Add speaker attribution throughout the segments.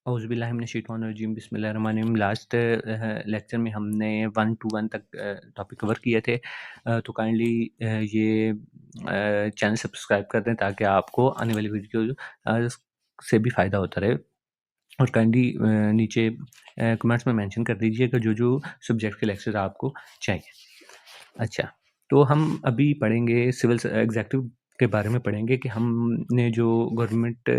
Speaker 1: औज़ुबिल्लाहि मिनश्शैतानिर्रजीम बिस्मिल्लाहिर्रहमानिर्रहीम। Last lecture में हमने 1 to 1 तक टॉपिक कवर किए थे। तो काइंडली ये चैनल सब्सक्राइब कर दें ताकि आपको आने वाली वीडियो से भी फ़ायदा होता रहे। और काइंडली नीचे कमेंट्स में मेंशन कर दीजिएगा जो सब्जेक्ट के लेक्चर आपको चाहिए। अच्छा, तो हम अभी पढ़ेंगे सिविल एग्ज़ेक्टिव के बारे में पढ़ेंगे कि हमने जो गवर्नमेंट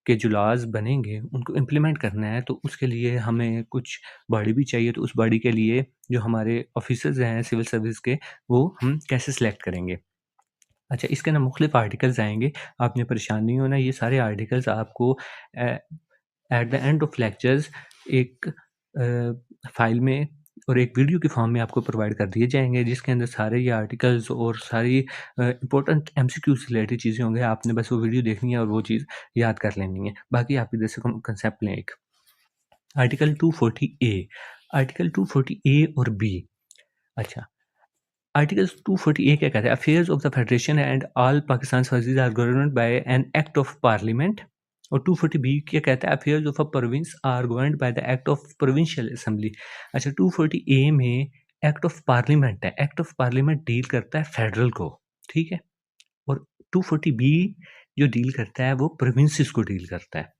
Speaker 1: के जो लॉज़ बनेंगे उनको इम्प्लीमेंट करना है, तो उसके लिए हमें कुछ बॉडी भी चाहिए। तो उस बॉडी के लिए जो हमारे ऑफ़िसर्स हैं सिविल सर्विस के, वो हम कैसे सेलेक्ट करेंगे? अच्छा, इसके अंदर मुख्तलिफ़ आर्टिकल्स आएँगे, आपने परेशान नहीं होना। ये सारे आर्टिकल्स आपको a at the end of lectures एक फ़ाइल में और एक वीडियो के फॉर्म में आपको प्रोवाइड कर दिए जाएँगे, जिसके अंदर सारे ये आर्टिकल्स और सारी इम्पोर्टेंट एमसीक्यू से रिलेटेड चीज़ें होंगी। आपने बस वो वीडियो देखनी है और वो चीज़ याद कर लेनी है। बाकी आप इधर से कंसेप्ट लें एक। आर्टिकल 240 ए, आर्टिकल 240 ए और बी। अच्छा, आर्टिकल 240 ए क्या कहता है? Affairs of the federation and all Pakistan services are governed by an act of parliament. और 240 बी क्या कहता है? Affairs of a province are governed by the act of provincial assembly. अच्छा, 240 ए में एक्ट ऑफ पार्लियामेंट है। Act of parliament deal करता है federal को, ठीक है? और 240 बी जो डील करता है वो प्रोविंसेस को डील करता है।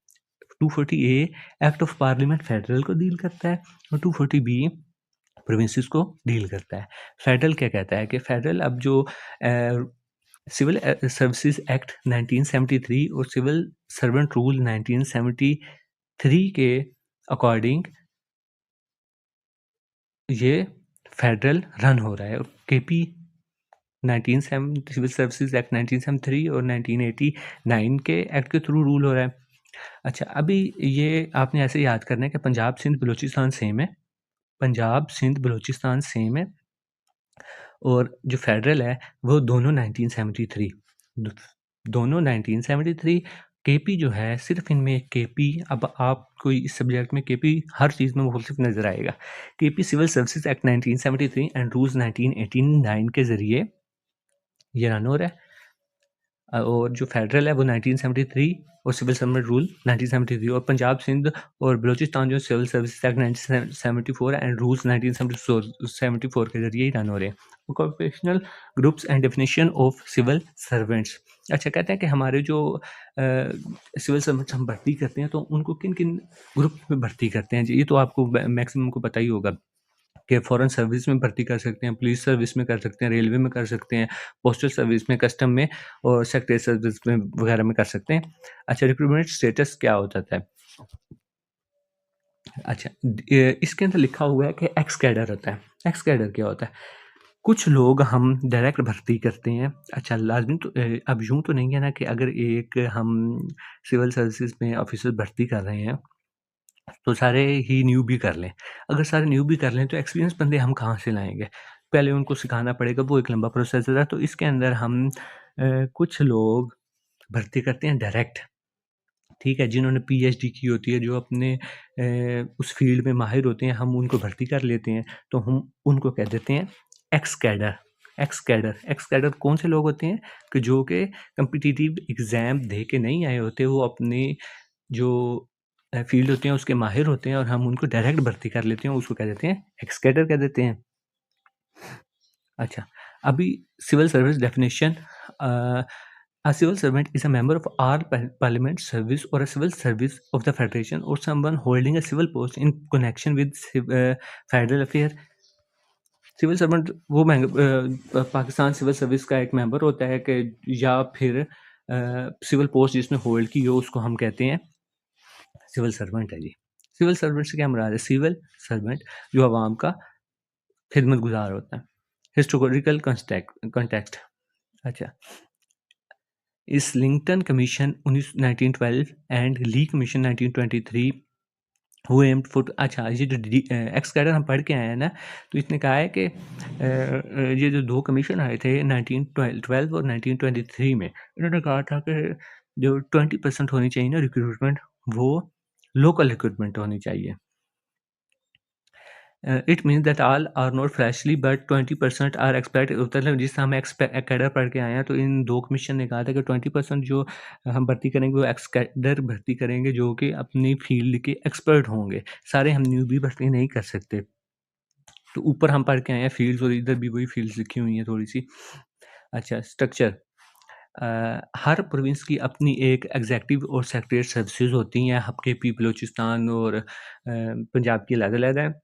Speaker 1: 240 ए एक्ट ऑफ पार्लियामेंट फेडरल को डील करता है और 240 बी प्रोविंसेस को डील करता है। फेडरल क्या कहता है कि फेडरल अब जो सिविल सर्विसेज एक्ट 1973 और सिविल सर्वेंट रूल 1973 के अकॉर्डिंग ये फेडरल रन हो रहा है। और केपी 1970 सिविल सर्विसेज एक्ट 1973 और 1989 के एक्ट के थ्रू रूल हो रहा है। अच्छा, अभी ये आपने ऐसे याद करना है कि पंजाब सिंध बलूचिस्तान सेम है। पंजाब सिंध बलूचिस्तान सेम है और जो फेडरल है वो दोनों 1973 दो दोनों 1973। केपी जो है सिर्फ़ इनमें एक केपी, अब आपको इस सब्जेक्ट में केपी हर चीज़ में मुख्तलिफ नज़र आएगा। KP civil services act 1973 and rules 1989 के ज़रिए ये रन हो रहा है। और जो फेडरल है वो 1973 और सिविल सर्वेंट रूल 1973। और पंजाब सिंध और बलूचिस्तान जो civil services act 1974 and rules 1974 के जरिए ही रन हो रहे हैं। Occupational groups and definition of civil servants. अच्छा, कहते हैं कि हमारे जो सिविल सर्वेंट्स हम भर्ती करते हैं तो उनको किन किन ग्रुप में भर्ती करते हैं जी, ये तो आपको मैक्सिमम को पता ही होगा कि फ़ॉरेन सर्विस में भर्ती कर सकते हैं, पुलिस सर्विस में कर सकते हैं, रेलवे में कर सकते हैं, पोस्टल सर्विस में, कस्टम में और सेक्रेटरी सर्विस में वगैरह में कर सकते हैं। अच्छा, रिक्रूटमेंट स्टेटस क्या हो जाता है? अच्छा, इसके अंदर लिखा हुआ है कि एक्स कैडर होता है। एक्स कैडर क्या होता है? कुछ लोग हम डायरेक्ट भर्ती करते हैं। अच्छा, लाज़मी तो अब यूँ तो नहीं है ना कि अगर एक हम सिविल सर्विसेज़ में ऑफ़िसर भर्ती कर रहे हैं तो सारे ही न्यू भी कर लें। अगर सारे न्यू भी कर लें तो एक्सपीरियंस बंदे हम कहाँ से लाएँगे? पहले उनको सिखाना पड़ेगा, वो एक लंबा प्रोसेस है। तो इसके अंदर हम कुछ लोग भर्ती करते हैं डायरेक्ट, ठीक है? जिन्होंने पीएचडी की होती है, जो अपने उस फ़ील्ड में माहिर होते हैं, हम उनको भर्ती कर लेते हैं। तो हम उनको कह देते हैं x cadre. X cadre, x cadre कौन से लोग होते हैं कि जो कि कॉम्पिटिटिव एग्ज़ाम दे के नहीं आए होते, वो अपने जो फ़ील्ड होते हैं उसके माहिर होते हैं और हम उनको डायरेक्ट भर्ती कर लेते हैं, उसको कह देते हैं एक्स कैडर कह देते हैं। अच्छा, अभी civil service definition. A civil servant is a member of all parliament service और a civil service of the federation और someone holding a civil post in connection with federal affair. Civil servant वो Pakistan civil service का एक member होता है कि या फिर सिविल पोस्ट जिसने होल्ड की हो उसको हम कहते हैं सिविल सर्वेंट है जी। सिविल सर्वेंट से क्या मुराद है? सिविल सर्वेंट जो अवाम का खिदमतगुज़ार होता है। Historical context. अच्छा, Islington commission 1912 and Lee commission 1923 who aimed for. अच्छा, ये जो एक्स कैडर हम पढ़ के आए हैं ना, तो इसने कहा है कि ये जो 2 कमीशन आए थे 1912 और 1923 में, इन्होंने कहा था कि जो 20% होनी चाहिए ना रिक्रूटमेंट, वो लोकल रिक्रूटमेंट होनी चाहिए। It means that all are not freshly but 20% are expect, मतलब जिस हम कैडर पढ़ के आए हैं, तो इन 2 कमीशन ने कहा था कि 20% जो हम भर्ती करेंगे वो एक्स कैडर भर्ती करेंगे जो कि अपनी फील्ड के एक्सपर्ट होंगे। सारे हम न्यूबी भर्ती नहीं कर सकते। तो ऊपर हम पढ़ के आए हैं फील्ड्स, और इधर भी वही फील्ड्स लिखी हुई हैं थोड़ी-सी। अच्छा, स्ट्रक्चर। हर प्रोविंस की अपनी एक एग्जेक्टिव और सेक्रेटरीट सर्विसेज होती हैं। आपके पी बलूचिस्तान और पंजाब की अलग-अलग हैं।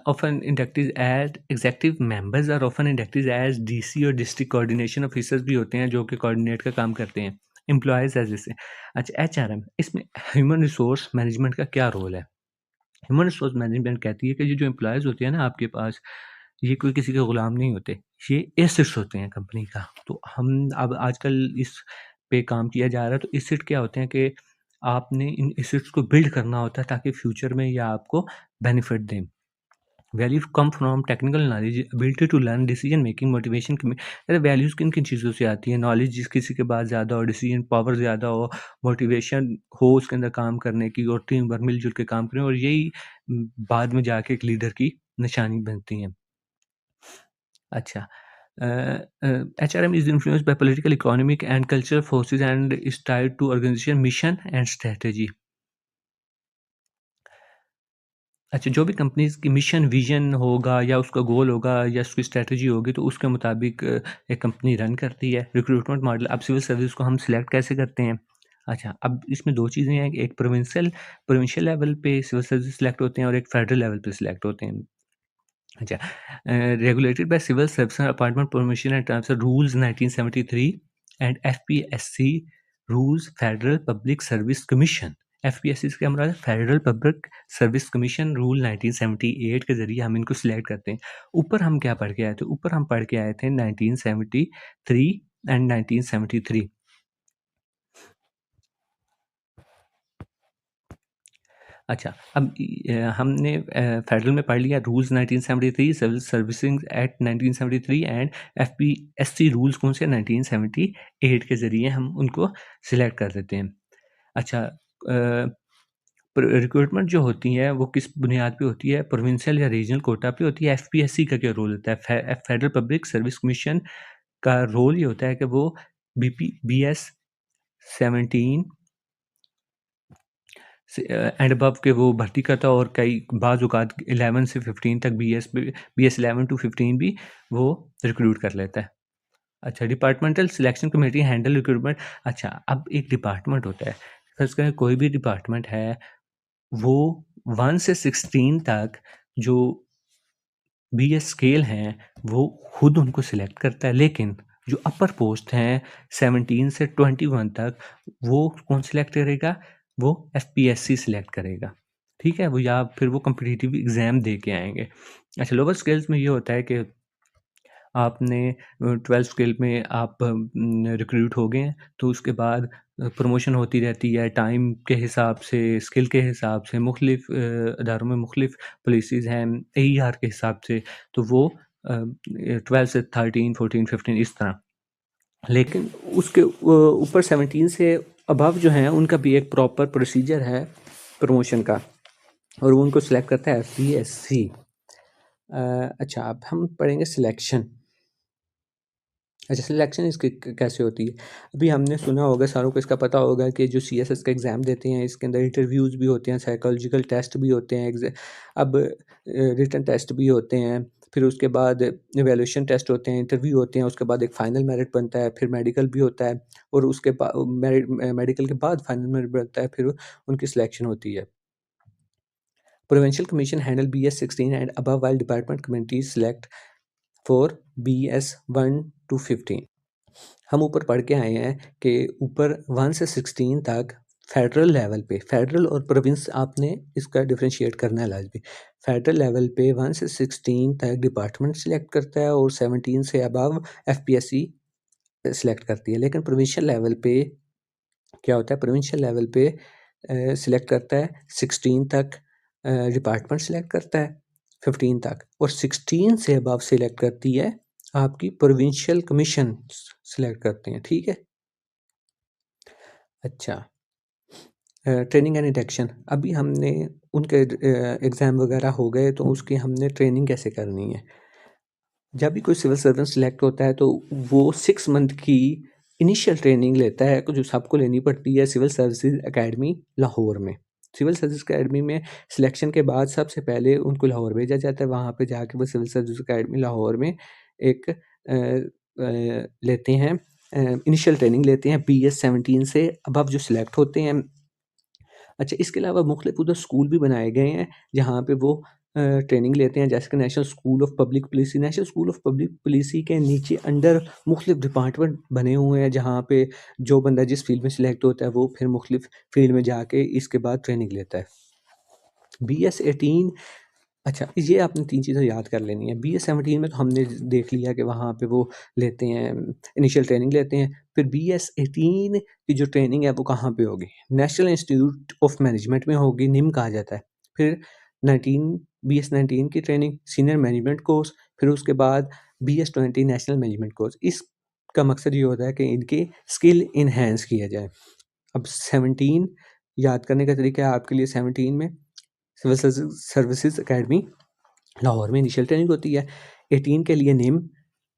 Speaker 1: Often inductees as executive members are often inductees as DC और डिस्ट्रिक्ट कोऑर्डिनेशन ऑफिसर्स भी होते हैं जो कि कोऑर्डिनेट का काम करते हैं। एम्प्लॉयज़ एज जैसे, अच्छा एचआरएम, इसमें ह्यूमन रिसोर्स मैनेजमेंट का क्या रोल है? ह्यूमन रिसोर्स मैनेजमेंट कहती है कि ये जो एम्प्लॉयज़ होते हैं ना आपके पास, ये कोई किसी के गुलाम नहीं होते, ये एसेट्स होते हैं कंपनी का। तो हम अब आजकल इस पे काम किया जा रहा है, तो एसेट क्या होते हैं कि आपने इन एसेट्स को बिल्ड करना होता है ताकि फ्यूचर में ये आपको बेनिफिट दें। Value come from technical knowledge, ability to learn, decision making, motivation. अरे वैल्यूज़ किन किन चीज़ों से आती है? नॉलेज जिस किसी के पास ज़्यादा हो, डिसीजन पावर ज़्यादा हो, मोटिवेशन हो उसके अंदर काम करने की, और टीम वर्क मिलजुल के काम करें, और यही बाद में जाके एक लीडर की निशानी बनती हैं। अच्छा, HRM is influenced by political, economic and cultural forces and is tied to organization, mission and strategy. अच्छा, जो भी कंपनीज़ की मिशन, विज़न होगा या उसका गोल होगा या उसकी स्ट्रैटेजी होगी, तो उसके मुताबिक एक कंपनी रन करती है। रिक्रूटमेंट मॉडल, अब सिविल सर्विस को हम सिलेक्ट कैसे करते हैं? अच्छा, अब इसमें 2 चीज़ें हैं, एक प्रोविंशियल लेवल पे सिविल सर्विस सिलेक्ट होते हैं और एक फेडरल लेवल पे सिलेक्ट होते हैं। अच्छा, regulated by civil service appointment, permission and transfer rules 1973 and FPSC rules, federal public service commission. FPSC से क्या मुराद है? Federal public service commission rule 1978 के ज़रिए हम इनको सिलेक्ट करते हैं। ऊपर हम क्या पढ़ के आए थे? ऊपर हम पढ़ के आए थे 1973 एंड 1973। अच्छा, अब हमने फेडरल में पढ़ लिया rules 1973, civil servicing act 1973 and FPSC rules कौन से? 1978 के ज़रिए हम उनको सिलेक्ट कर देते हैं। अच्छा, रिक्रूटमेंट जो होती है वो किस बुनियाद पे होती है? प्रोविंशियल या रीजनल कोटा पे होती है। एफपीएससी का क्या रोल होता है? फेडरल पब्लिक सर्विस कमीशन का रोल ये होता है कि वो बीएस 17 से एंड अबव के वो भर्ती करता है, और कई बाज़ औक़ात 11 से 15 तक बीएस 11 टू 15 भी वो रिक्रूट कर लेता है। अच्छा, departmental selection committee handle recruitment. अच्छा, अब एक डिपार्टमेंट होता है, फ़र्ज़ करें कोई भी डिपार्टमेंट है, वो 1 से 16 तक जो बीएस स्केल हैं, वो खुद उनको सिलेक्ट करता है, लेकिन जो अपर पोस्ट हैं 17 से 21 तक, वो कौन सिलेक्ट करेगा? वो एफपीएससी सिलेक्ट करेगा, ठीक है? वो या फिर वो कॉम्पिटिटिव एग्ज़ाम दे के आएँगे। अच्छा, लोअर स्केल्स में ये होता है कि आपने 12th स्केल में आप रिक्रूट हो गए हैं, तो उसके बाद प्रमोशन होती रहती है टाइम के हिसाब से, स्किल के हिसाब से, मुख्तलिफ अदारों में मुख्तलिफ पॉलिसीज़ हैं, एईआर के हिसाब से, तो वो 12 से 13, 14, 15 इस तरह। लेकिन उसके ऊपर 17 से अबव जो हैं, उनका भी एक प्रॉपर प्रोसीजर है प्रमोशन का, और वो उनको सिलेक्ट करता है एफपीएससी। अच्छा, अब हम पढ़ेंगे सिलेक्शन। अच्छा, सिलेक्शन इसकी कैसे होती है? अभी हमने सुना होगा, सारों को इसका पता होगा कि जो सीएसएस का एग्ज़ाम देते हैं, इसके अंदर इंटरव्यूज़ भी होते हैं, साइकोलॉजिकल टेस्ट भी होते हैं, अब रिटन टेस्ट भी होते हैं, फिर उसके बाद इवैल्यूएशन टेस्ट होते हैं, इंटरव्यू होते हैं, उसके बाद एक फाइनल मेरिट बनता है, फिर मेडिकल भी होता है, और उसके मेडिकल के बाद फाइनल मेरिट बनता है, फिर उनकी सिलेक्शन होती है। Provincial commission handle BS 16 and above, while department committees select for BS 1 to 15। हम ऊपर पढ़ के आए हैं कि ऊपर 1 से 16 तक फेडरल लेवल पे, फेडरल और प्रोविंस आपने इसका डिफरेंशिएट करना है लाजमी। फेडरल लेवल पे 1 से 16 तक डिपार्टमेंट सिलेक्ट करता है, और 17 से अबव एफपीएससी सिलेक्ट करती है। लेकिन प्रोविंशियल लेवल पे क्या होता है? प्रोविंशियल लेवल पे सिलेक्ट करता है 16 तक, डिपार्टमेंट सिलेक्ट करता है 15 तक, और 16 से अबव सिलेक्ट करती है आपकी प्रोविंशियल कमीशन सिलेक्ट करते हैं, ठीक है? अच्छा, ट्रेनिंग एंड इंडक्शन, अभी हमने उनके एग्ज़ाम वगैरह हो गए तो उसकी हमने ट्रेनिंग कैसे करनी है। जब भी कोई सिविल सर्वेंट सिलेक्ट होता है तो वो 6 मंथ की इनिशियल ट्रेनिंग लेता है, जो सबको लेनी पड़ती है सिविल सर्विसेज एकेडमी लाहौर में। सिविल सर्विस एकेडमी में सिलेक्शन के बाद सबसे पहले उनको लाहौर भेजा जाता है, वहाँ पे जाके वो सिविल सर्विस एकेडमी लाहौर में एक लेते हैं, इनिशियल ट्रेनिंग लेते हैं BS 17 से अबव जो सिलेक्ट होते हैं। अच्छा, इसके अलावा मुख्तलिफ उधर स्कूल भी बनाए गए हैं जहाँ पे वो ट्रेनिंग लेते हैं, जैसे कि national school of public policy. National school of public policy के नीचे अंडर मुख्तलिफ डिपार्टमेंट बने हुए हैं, जहाँ पे जो बंदा जिस फील्ड में सिलेक्ट होता है वो फिर मुख्तलिफ फील्ड में जाके इसके बाद ट्रेनिंग लेता है। BS 18, अच्छा, ये आपने 3 चीज़ें याद कर लेनी है। BS 17 में तो हमने देख लिया कि वहाँ पे वो लेते हैं, इनिशियल ट्रेनिंग लेते हैं। फिर BS 18 की जो ट्रेनिंग है वो कहाँ पे होगी? नेशनल इंस्टीट्यूट ऑफ मैनेजमेंट में होगी, निम कहा जाता है। फिर 19 BS 19 की ट्रेनिंग सीनियर मैनेजमेंट कोर्स, फिर उसके बाद BS 20 नेशनल मैनेजमेंट कोर्स। इसका मकसद ये होता है कि इनकी स्किल एनहांस किया जाए। अब 17 याद करने का तरीका है आपके लिए। 17 में सिविल सर्विसेज एकेडमी लाहौर में इनिशियल ट्रेनिंग होती है। 18 के लिए निम,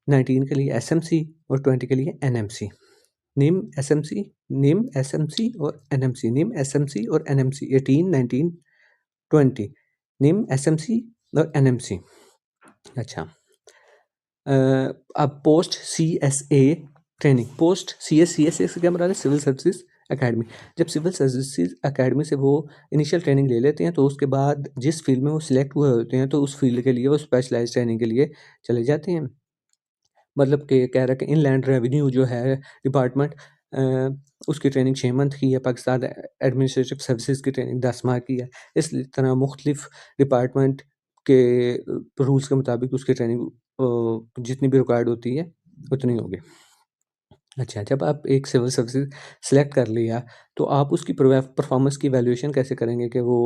Speaker 1: 19 के लिए SMC और 20 के लिए NMC। निम, SMC, निम, SMC और NMC, निम, SMC और NMC, 18, 19, 20, निम, SMC और NMC। अच्छा, अब post CSA training, post CS से क्या मतलब है? Civil services academy. जब सिविल सर्विसेज एकेडमी से वो इनिशियल ट्रेनिंग ले लेते हैं तो उसके बाद जिस फील्ड में वो सिलेक्ट हुए होते हैं तो उस फील्ड के लिए वो स्पेशलाइज्ड ट्रेनिंग के लिए चले जाते हैं। मतलब कि कह रहा है कि इनलैंड रेवेन्यू जो है डिपार्टमेंट, उसकी ट्रेनिंग 6 मंथ की है। पाकिस्तान एडमिनिस्ट्रेटिव सर्विसेज की ट्रेनिंग 10 माह की है। इस तरह मुख्तलिफ डिपार्टमेंट के रूल्स के मुताबिक उसकी ट्रेनिंग जितनी भी रिक्वायर्ड होती है उतनी होगी। अच्छा, जब आप एक सिविल सर्विसेज सेलेक्ट कर लिया तो आप उसकी परफॉर्मेंस की वैल्यूएशन कैसे करेंगे कि वो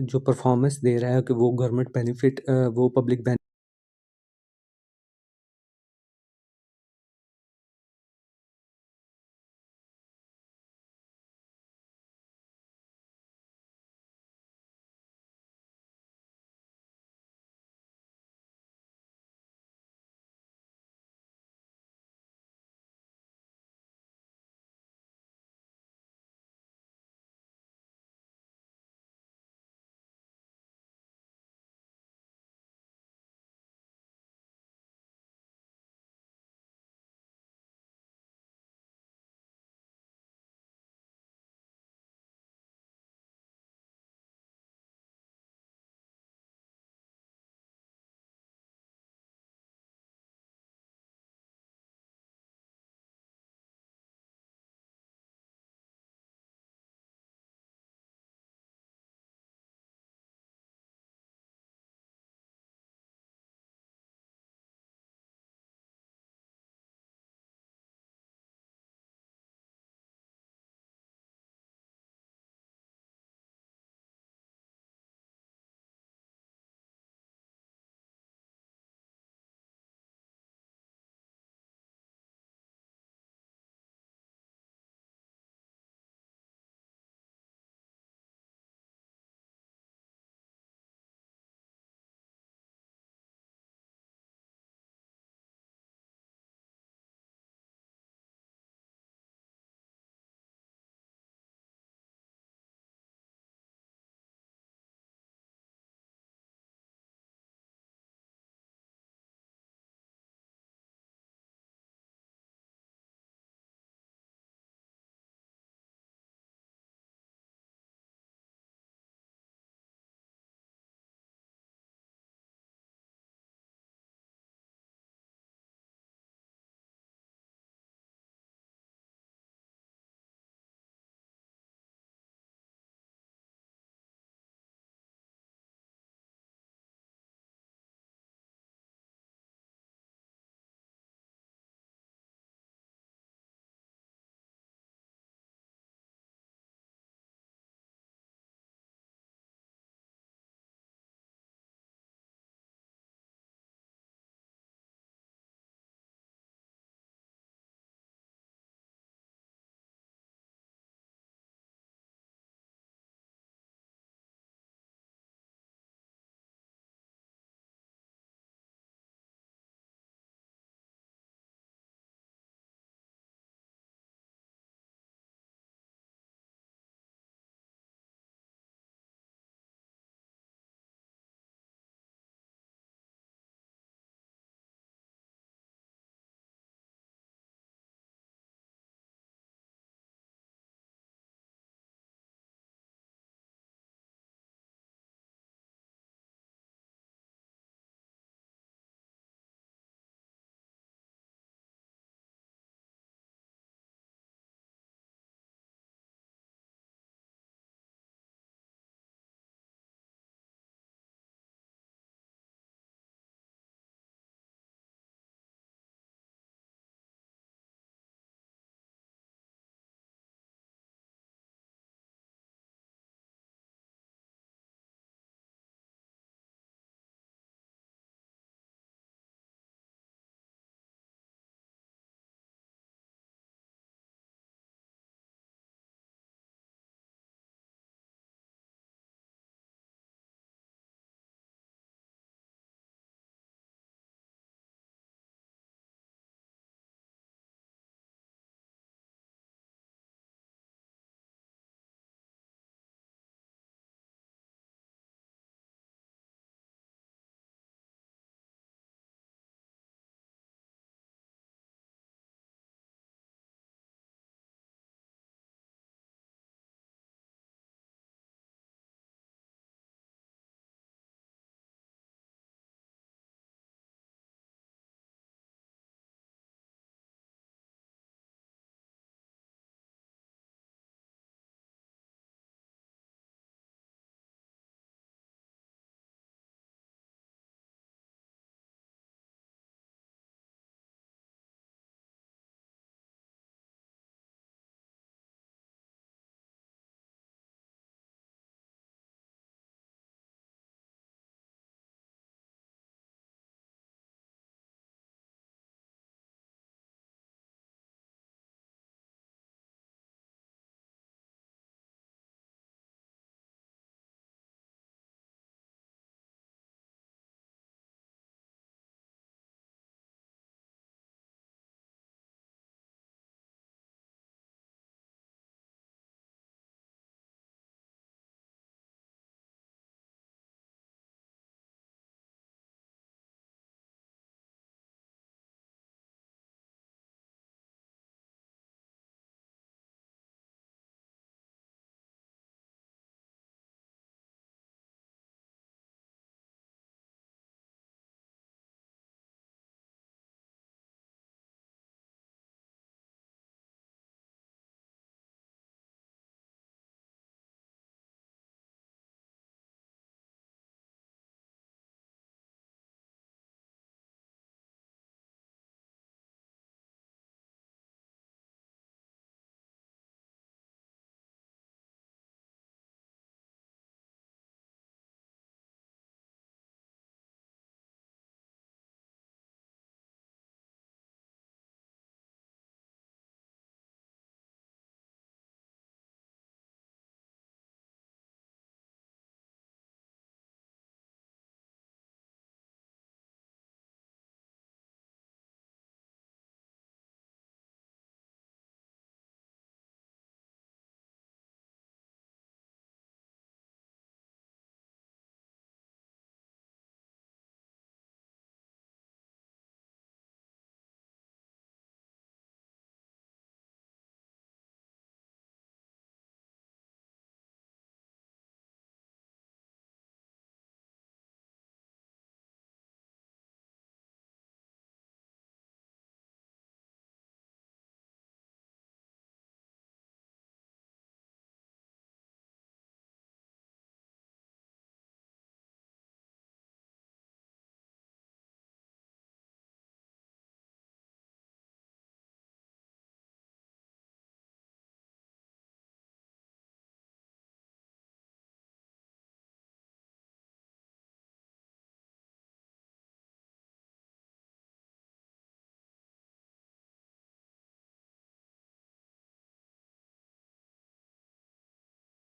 Speaker 1: जो परफॉर्मेंस दे रहा है कि वो गवर्नमेंट बेनिफिट, वो पब्लिक